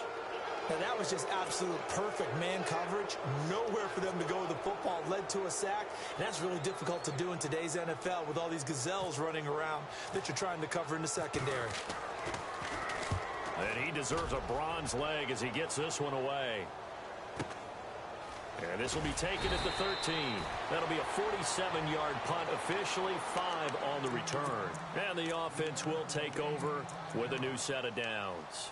Now that was just absolute perfect man coverage. Nowhere for them to go with the football. Led to a sack. And that's really difficult to do in today's NFL with all these gazelles running around that you're trying to cover in the secondary. And he deserves a bronze leg as he gets this one away. And this will be taken at the 13. That'll be a 47-yard punt, officially 5 on the return. And the offense will take over with a new set of downs.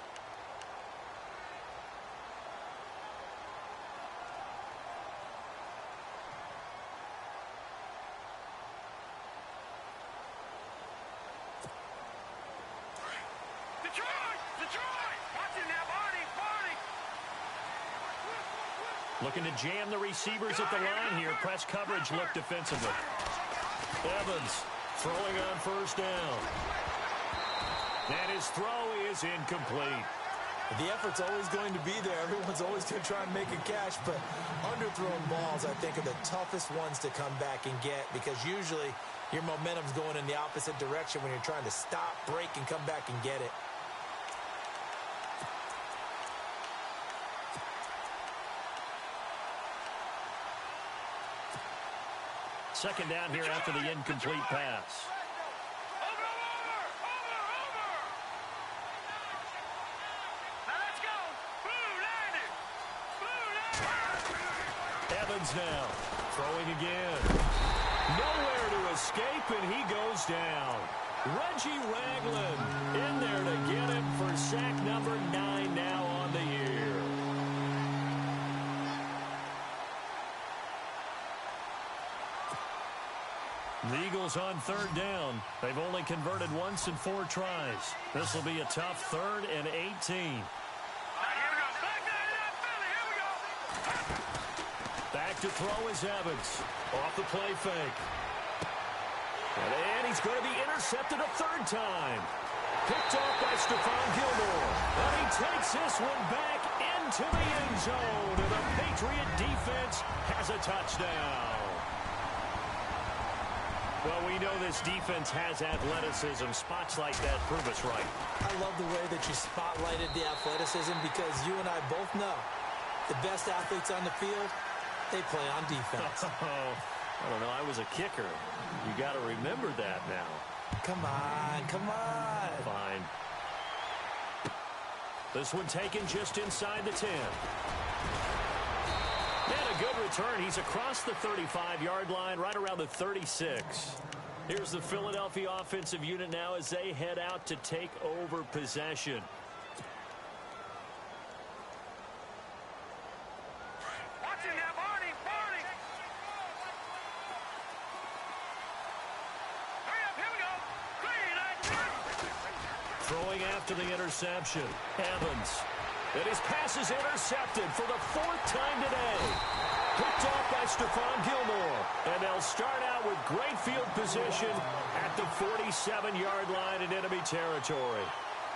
Looking to jam the receivers at the line here. Press coverage look defensively. Evans throwing on first down. And his throw is incomplete. The effort's always going to be there. Everyone's always going to try and make a catch, but underthrown balls, I think, are the toughest ones to come back and get because usually your momentum's going in the opposite direction when you're trying to stop, break, and come back and get it. Second down here after the incomplete pass. Evans now throwing again. Nowhere to escape, and he goes down. Reggie Ragland in there to get him for sack number 9 now on the year. The Eagles on third down. They've only converted once in 4 tries. This will be a tough 3rd and 18. Back to throw is Evans. Off the play fake. And he's going to be intercepted a third time. Picked off by Stephon Gilmore. And he takes this one back into the end zone. And the Patriot defense has a touchdown. Well, we know this defense has athleticism. Spots like that prove us right. I love the way that you spotlighted the athleticism because you and I both know the best athletes on the field, they play on defense. I don't know. I was a kicker. You got to remember that now. Come on, come on. Fine. This one taken just inside the 10. And a good return. He's across the 35-yard line, right around the 36. Here's the Philadelphia offensive unit now as they head out to take over possession. Watch him now, Barney. Hurry up, here we go. 3, 9, 2. Throwing after the interception. Evans. And his pass is intercepted for the 4th time today. Picked off by Stephon Gilmore. And they'll start out with great field position at the 47-yard line in enemy territory.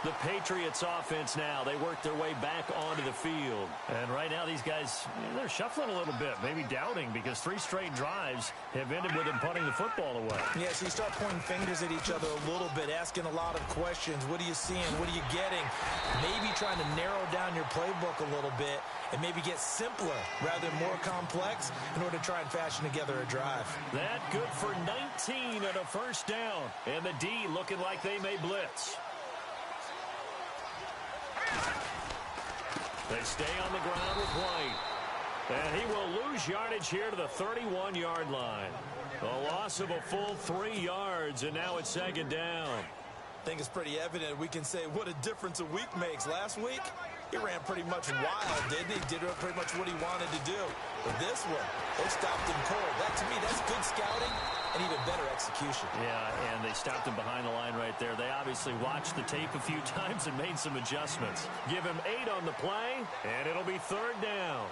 The Patriots offense now, they work their way back onto the field. And right now these guys, they're shuffling a little bit, maybe doubting because 3 straight drives have ended with them punting the football away. Yeah, so you start pointing fingers at each other a little bit, asking a lot of questions. What are you seeing? What are you getting? Maybe trying to narrow down your playbook a little bit and maybe get simpler rather than more complex in order to try and fashion together a drive. That good for 19 and a first down. And the D looking like they may blitz. They stay on the ground with White. And he will lose yardage here to the 31-yard line. A loss of a full 3 yards, and now it's second down. I think it's pretty evident. We can say what a difference a week makes. Last week, he ran pretty much wild, didn't he? Did pretty much what he wanted to do. But this one, they stopped him cold. That, to me, that's good scouting and even better execution. Yeah, and they stopped him behind the line right there. They obviously watched the tape a few times and made some adjustments. Give him 8 on the play, and it'll be third down.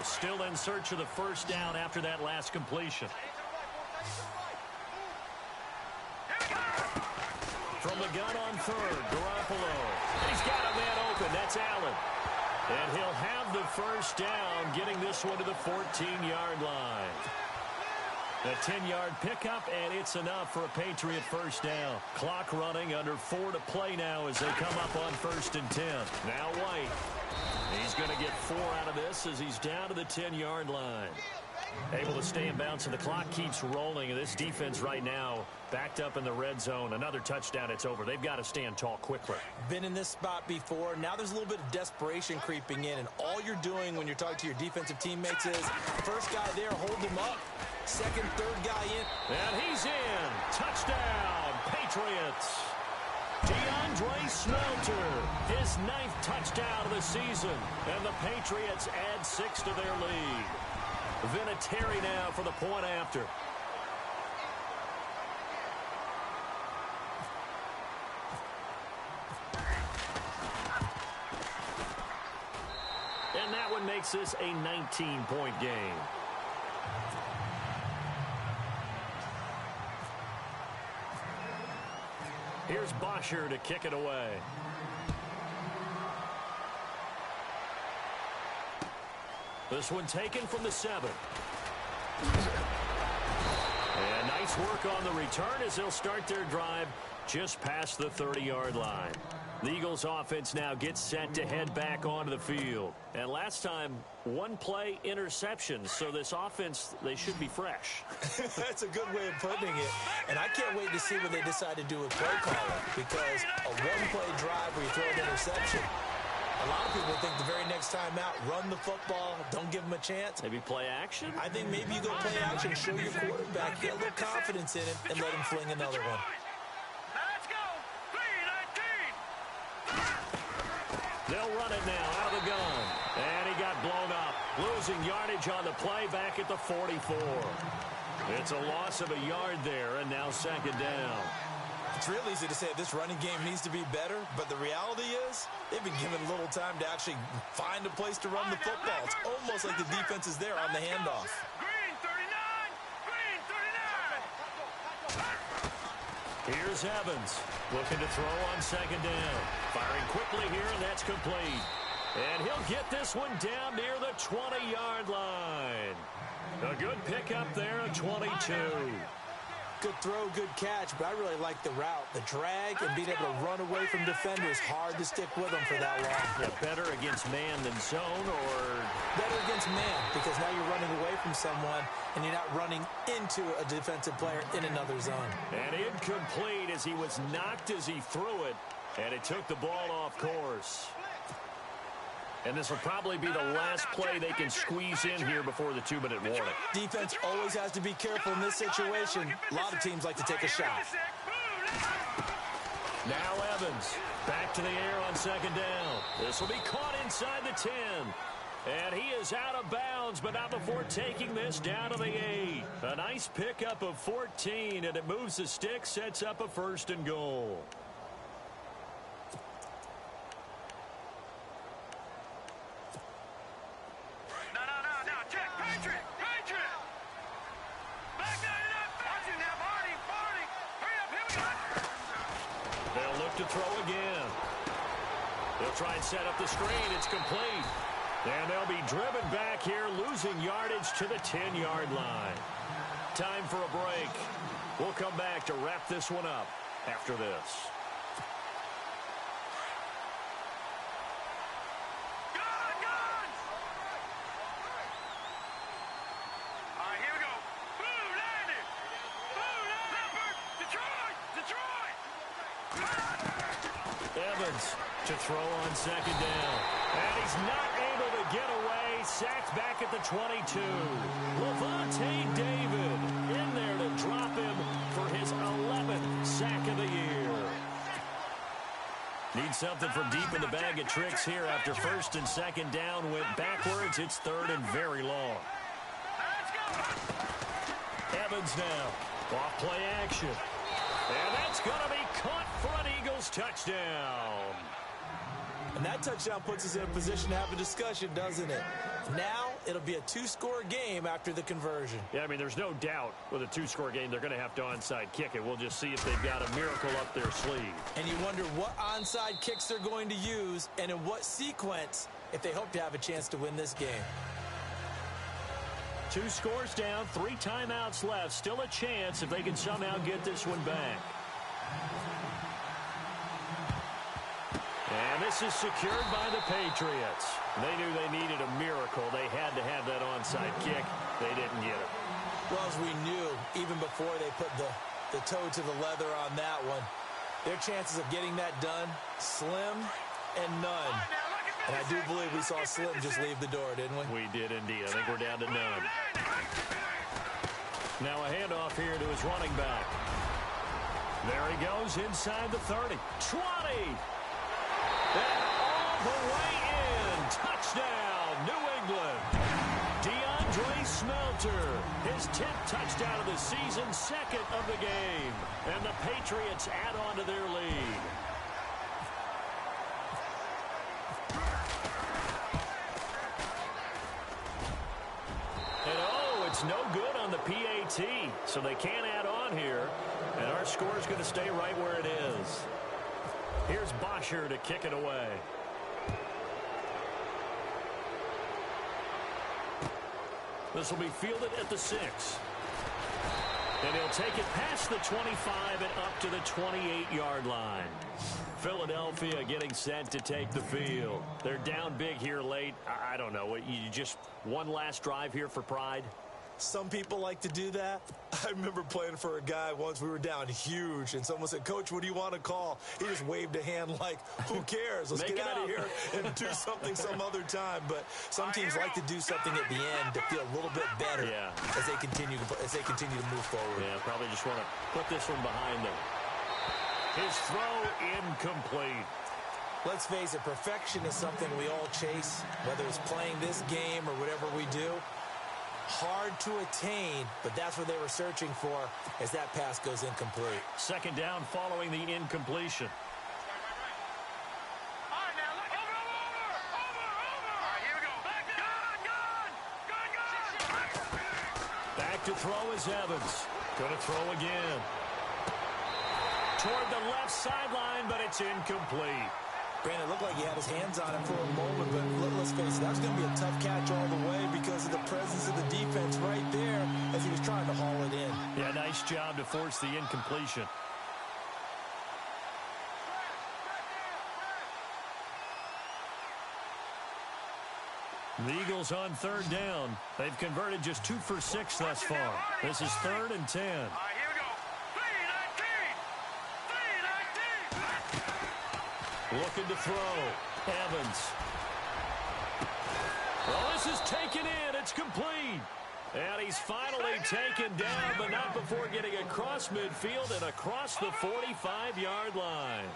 Still in search of the first down after that last completion. From the gun on third, Garoppolo. And he's got a man open. That's Allen. And he'll have the first down, getting this one to the 14-yard line. A 10-yard pickup, and it's enough for a Patriot first down. Clock running, under 4 to play now as they come up on 1st and 10. Now White. He's going to get 4 out of this as he's down to the 10-yard line. Able to stay in bounds, and the clock keeps rolling. And this defense right now backed up in the red zone. Another touchdown, it's over. They've got to stand tall quickly. Been in this spot before. Now there's a little bit of desperation creeping in, and all you're doing when you're talking to your defensive teammates is first guy there, hold him up. Second, third guy in. And he's in. Touchdown, Patriots. DeAndre Smelter, his 9th touchdown of the season. And the Patriots add 6 to their lead. Vinatieri now for the point after. And that one makes this a 19-point game. Here's Bosher to kick it away. This one taken from the 7. And nice work on the return as they'll start their drive just past the 30-yard line. The Eagles offense now gets set to head back onto the field. And last time, 1 play interception. So this offense, they should be fresh. That's a good way of putting it. And I can't wait to see what they decide to do with play calling. Because a 1-play drive where you throw an interception, a lot of people think the very next time out, run the football, don't give them a chance. Maybe play action? I think maybe you go play action, show your quarterback, get a little confidence in him, and let him fling another one. Let's go. 3, 19. They'll run it now out of the gun. And he got blown up. Losing yardage on the play back at the 44. It's a loss of a yard there, and now second down. It's real easy to say this running game needs to be better, but the reality is they've been given little time to actually find a place to run the football. It's almost like the defense is there on the handoff. Green 39! Green 39! Here's Evans looking to throw on second down. Firing quickly here, and that's complete. And he'll get this one down near the 20-yard line. A good pickup there at 22. Good throw, good catch, but I really like the route. The drag and being able to run away from defenders, hard to stick with them for that long. Yeah, better against man than zone, or better against man, because now you're running away from someone and you're not running into a defensive player in another zone. And incomplete as he was knocked as he threw it, and it took the ball off course. And this will probably be the last play they can squeeze in here before the 2-minute warning. Defense always has to be careful in this situation. A lot of teams like to take a shot. Now Evans back to the air on second down. This will be caught inside the 10. And he is out of bounds, but not before taking this down to the 8. A nice pickup of 14, and it moves the stick, sets up a 1st and goal. To throw again. They'll try and set up the screen. It's complete. And they'll be driven back here, losing yardage to the 10-yard line. Time for a break. We'll come back to wrap this one up after this. Evans to throw on second down. And he's not able to get away. Sacked back at the 22. Levante David in there to drop him for his 11th sack of the year. Need something from deep in the bag of tricks here after 1st and 2nd down went backwards. It's 3rd and very long. Evans now. Off play action. And that's going to be caught for an Eagles touchdown. And that touchdown puts us in a position to have a discussion, doesn't it? Now it'll be a 2-score game after the conversion. Yeah, I mean, there's no doubt with a 2-score game they're going to have to onside kick it. We'll just see if they've got a miracle up their sleeve. And you wonder what onside kicks they're going to use and in what sequence if they hope to have a chance to win this game. 2 scores down, 3 timeouts left. Still a chance if they can somehow get this one back. And this is secured by the Patriots. They knew they needed a miracle. They had to have that onside kick. They didn't get it. Well, as we knew, even before they put the toe to the leather on that one, their chances of getting that done, slim and none. And I do believe we saw Slim just leave the door, didn't we? We did indeed. I think we're down to none. Now a handoff here to his running back. There he goes inside the 30. 20! And all the way in. Touchdown, New England. DeAndre Smelter, his 10th touchdown of the season, 2nd of the game. And the Patriots add on to their lead. It's no good on the PAT, so they can't add on here. And our score is going to stay right where it is. Here's Bosher to kick it away. This will be fielded at the 6. And he'll take it past the 25 and up to the 28-yard line. Philadelphia getting set to take the field. They're down big here late. I don't know. You just one last drive here for pride? Some people like to do that. I remember playing for a guy once. We were down huge, and someone said, "Coach, what do you want to call?" He just waved a hand like, who cares? Let's get out of here and do something some other time. But some teams like to do something at the end to feel a little bit better as they continue to move forward. Yeah, probably just want to put this one behind them. His throw incomplete. Let's face it, perfection is something we all chase, whether it's playing this game or whatever we do. Hard to attain, but that's what they were searching for as that pass goes incomplete. Second down following the incompletion. All right, now, look. Over. All right, here we go. Gun. Back to throw is Evans. Going to throw again. Toward the left sideline, but it's incomplete. Brandon, it looked like he had his hands on it for a moment, but let's face it, that was going to be a tough catch all the way because of the presence of the defense right there as he was trying to haul it in. Yeah, nice job to force the incompletion. The Eagles on third down. They've converted just 2 for 6 thus far. This is 3rd and 10. All right, here we go. 3-19. Looking to throw. Evans. Well, this is taken in. It's complete. And he's finally taken down, but not before getting across midfield and across the 45-yard line.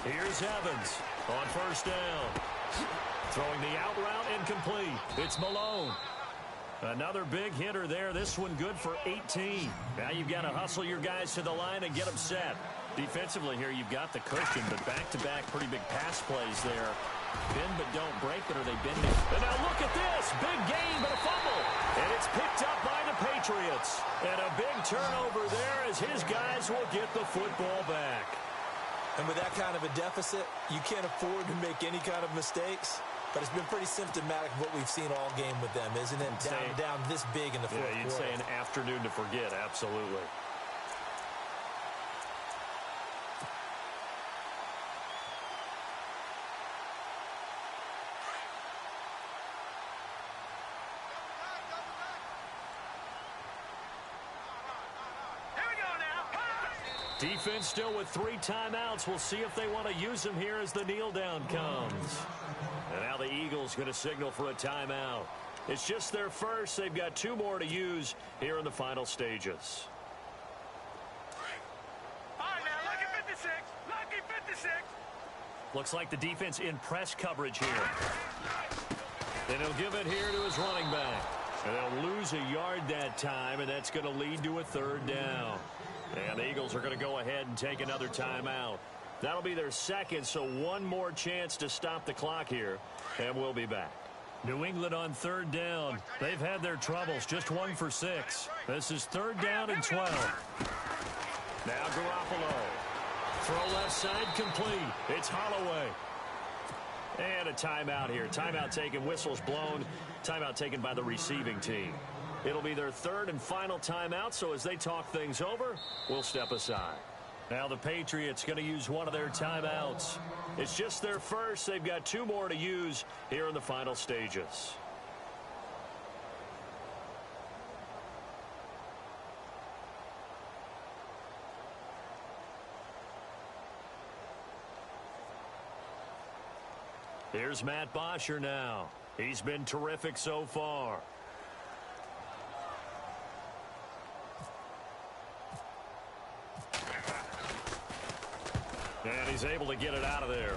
Here's Evans on first down. Throwing the out route incomplete. It's Malone. Another big hitter there. This one good for 18. Now you've got to hustle your guys to the line and get them set. Defensively here, you've got the cushion, but back-to-back pretty big pass plays there. Bend but don't break, but are they bending? And now look at this. Big gain, but a fumble. And it's picked up by the Patriots. And a big turnover there as his guys will get the football back. And with that kind of a deficit, you can't afford to make any kind of mistakes. But it's been pretty symptomatic of what we've seen all game with them, isn't it? Down this big in the fourth quarter. You'd say an afternoon to forget, absolutely. Defense still with 3 timeouts. We'll see if they want to use them here as the kneel down comes. And now the Eagles going to signal for a timeout. It's just their first. They've got 2 more to use here in the final stages. All right, now, lucky 56. Lucky 56. Looks like the defense in press coverage here. And he'll give it here to his running back. And they'll lose a yard that time, and that's going to lead to a 3rd down. And the Eagles are going to go ahead and take another timeout. That'll be their second, so 1 more chance to stop the clock here, and we'll be back. New England on 3rd down. They've had their troubles, just 1 for 6. This is 3rd down and 12. Now Garoppolo. Throw left side complete. It's Holloway. And a timeout here. Timeout taken, whistles blown. Timeout taken by the receiving team. It'll be their 3rd and final timeout, so as they talk things over, we'll step aside. Now the Patriots going to use one of their timeouts. It's just their first. They've got 2 more to use here in the final stages. Here's Matt Bosher now. He's been terrific so far. And he's able to get it out of there.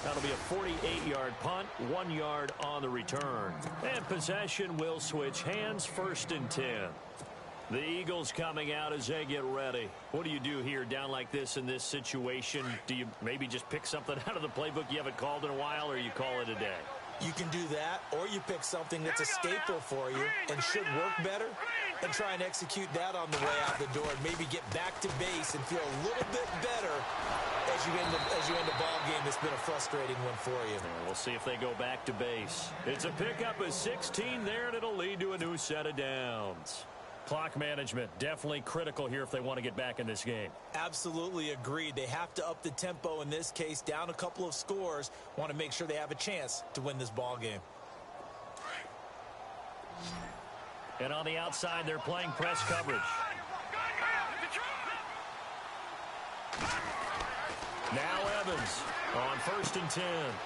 That'll be a 48-yard punt, 1 yard on the return. And possession will switch hands, 1st and 10. The Eagles coming out as they get ready. What do you do here down like this in this situation? Do you maybe just pick something out of the playbook you haven't called in a while, or you call it a day? You can do that, or you pick something that's a staple for you and should work better and try and execute that on the way out the door and maybe get back to base and feel a little bit better as you end a ball game that's been a frustrating one for you. And we'll see if they go back to base. It's a pickup of 16 there, and it'll lead to a new set of downs. Clock management, definitely critical here if they want to get back in this game. Absolutely agreed. They have to up the tempo in this case, down a couple of scores. Want to make sure they have a chance to win this ball game. And on the outside, they're playing press coverage. Now Evans on 1st and 10.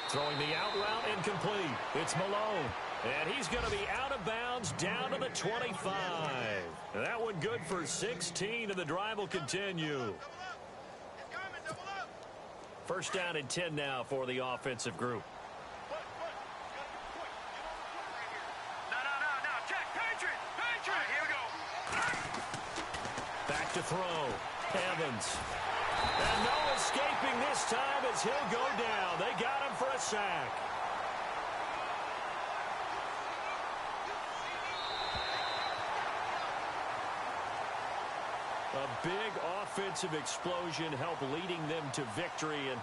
Throwing the out route incomplete. It's Malone. And he's going to be out of bounds down to the 25. And that one good for 16, and the drive will continue. First down and 10 now for the offensive group. No. Check. Patriot. Here we go. Back to throw. Evans. And no escaping this time as he'll go down. They got him for a sack. A big offensive explosion helped leading them to victory. And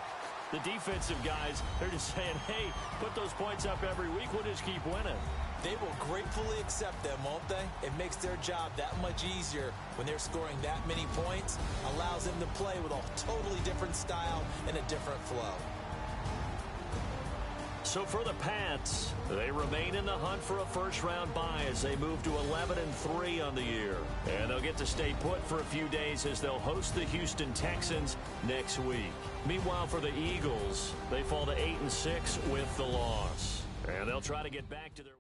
the defensive guys, they're just saying, hey, put those points up every week. We'll just keep winning. They will gratefully accept them, won't they? It makes their job that much easier when they're scoring that many points. Allows them to play with a totally different style and a different flow. So for the Pats, they remain in the hunt for a first-round bye as they move to 11-3 on the year. And they'll get to stay put for a few days as they'll host the Houston Texans next week. Meanwhile, for the Eagles, they fall to 8-6 with the loss. And they'll try to get back to their...